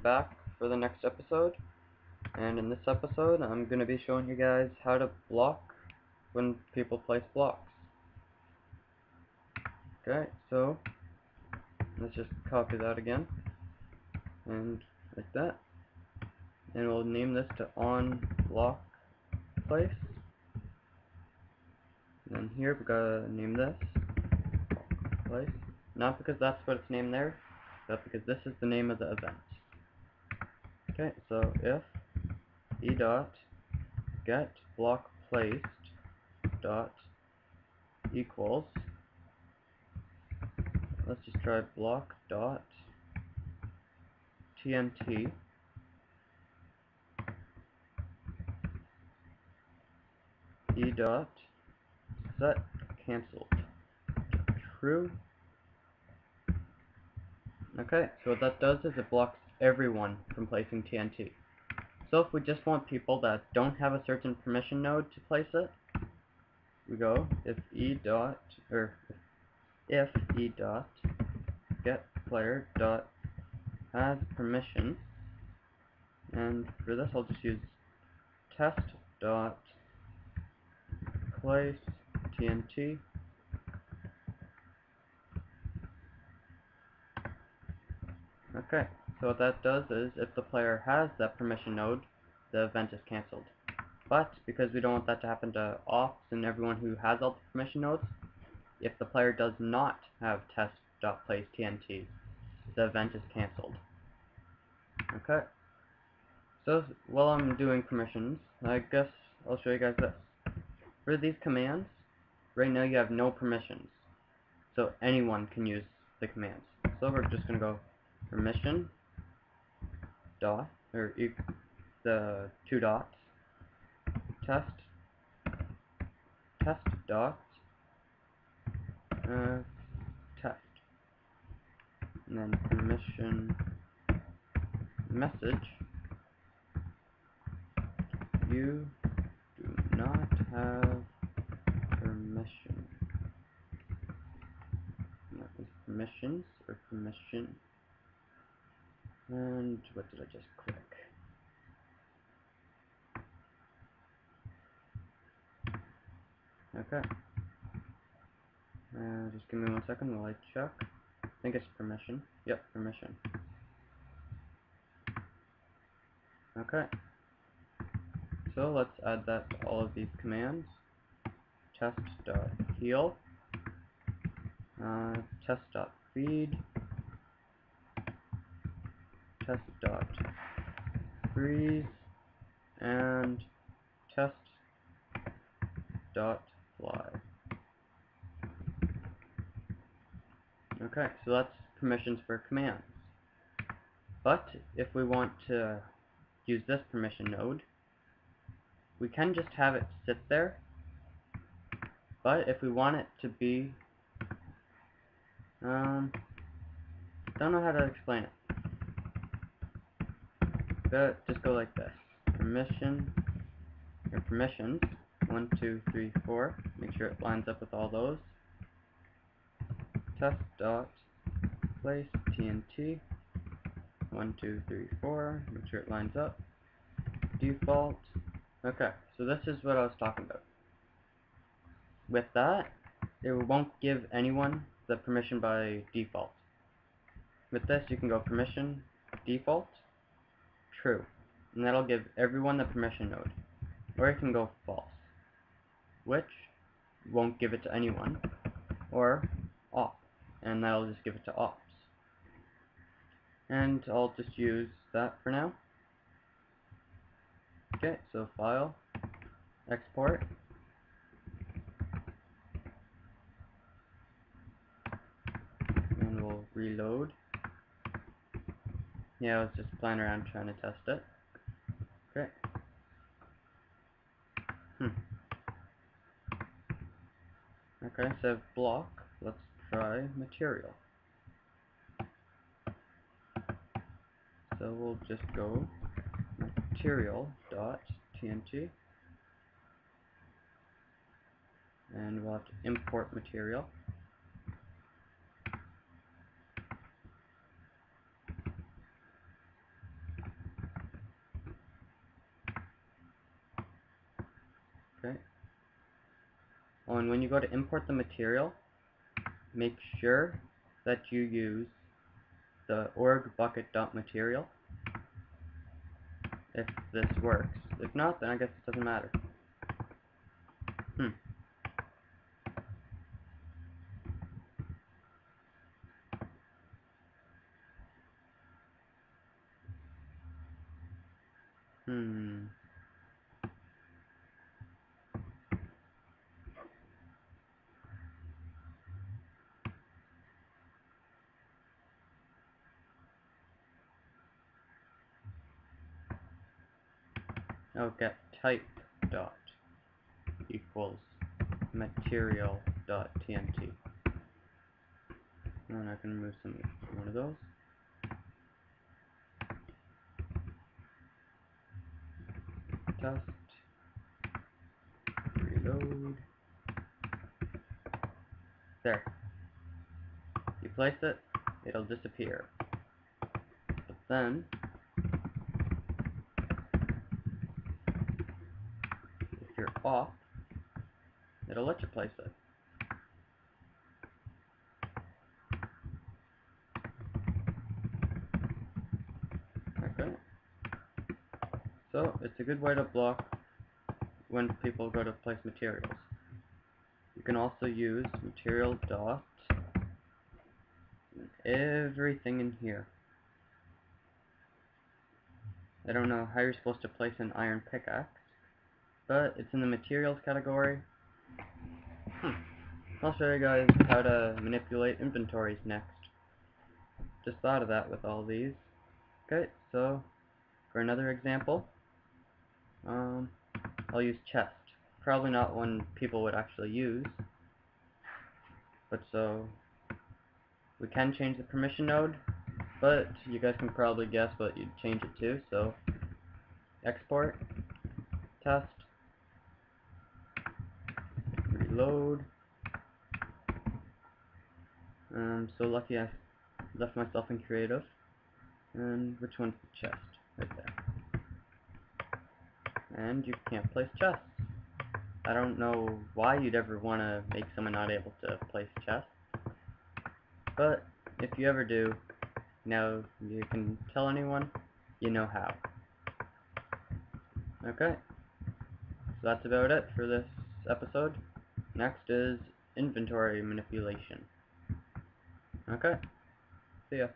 back for the next episode, and in this episode I'm going to be showing you guys how to block when people place blocks. Okay, so let's just copy that again, and like that, and we'll name this to on block place. And then here we gotta name this place, not because that's what it's named there, but because this is the name of the event. Okay, so if e dot get block placed dot equals, let's just try block dot TNT e dot set cancelled true. Okay, so what that does is it blocks everyone from placing TNT. So if we just want people that don't have a certain permission node to place it, we go if e dot get player dot has permission, and for this I'll just use test dot place TNT. Okay, so what that does is if the player has that permission node, the event is cancelled. But because we don't want that to happen to ops and everyone who has all the permission nodes, if the player does not have test.placeTNT, the event is cancelled. Okay, so while I'm doing permissions, I guess I'll show you guys this. For these commands, right now you have no permissions, so anyone can use the commands. So we're just going to go permission dot, the two dots, test dot test, and then permission message, you do not have permission. And that is permissions or permission. And what did I just click? Okay. Just give me 1 second while I check. I think it's permission. Yep, permission. Okay. So let's add that to all of these commands. Test.heal, test.feed, test.freeze, and test.fly. Okay, so that's permissions for commands. But if we want to use this permission node, we can just have it sit there. But if we want it to be, don't know how to explain it. But just go like this: permissions, 1, 2, 3, 4. Make sure it lines up with all those. Test dot place TNT. 1, 2, 3, 4. Make sure it lines up. Default. Okay, so this is what I was talking about. With that, it won't give anyone the permission by default. With this, you can go permission default true, and that'll give everyone the permission node. Or you can go false, which won't give it to anyone, or op, and that'll just give it to ops. And I'll just use that for now. Okay, so file, export, and we'll reload. Yeah, I was just playing around trying to test it. Okay. Okay, so block, let's try material. So we'll just go material.tnt, and we'll have to import material. Oh, and when you go to import the material, make sure that you use the org bukkit.material if this works. If not, then I guess it doesn't matter. Hmm. Oh, get type dot equals material dot tmt. And I can remove one of those. Test. Reload. There. You place it, it'll disappear. But then, if you're off, it'll let you place it. Okay. So, it's a good way to block when people go to place materials. You can also use material dot everything in here. I don't know how you're supposed to place an iron pickaxe, but it's in the materials category. I'll show you guys how to manipulate inventories next. Just thought of that with all these. Okay, so for another example, I'll use chest. Probably not one people would actually use, but so we can change the permission node, but you guys can probably guess what you'd change it to. So export, test, reload. So lucky I left myself in creative. And which one's the chest? Right there. And you can't place chests. I don't know why you'd ever want to make someone not able to place chests, but if you ever do, now you can tell anyone you know how. Okay, so that's about it for this episode. Next is inventory manipulation. Okay, see ya.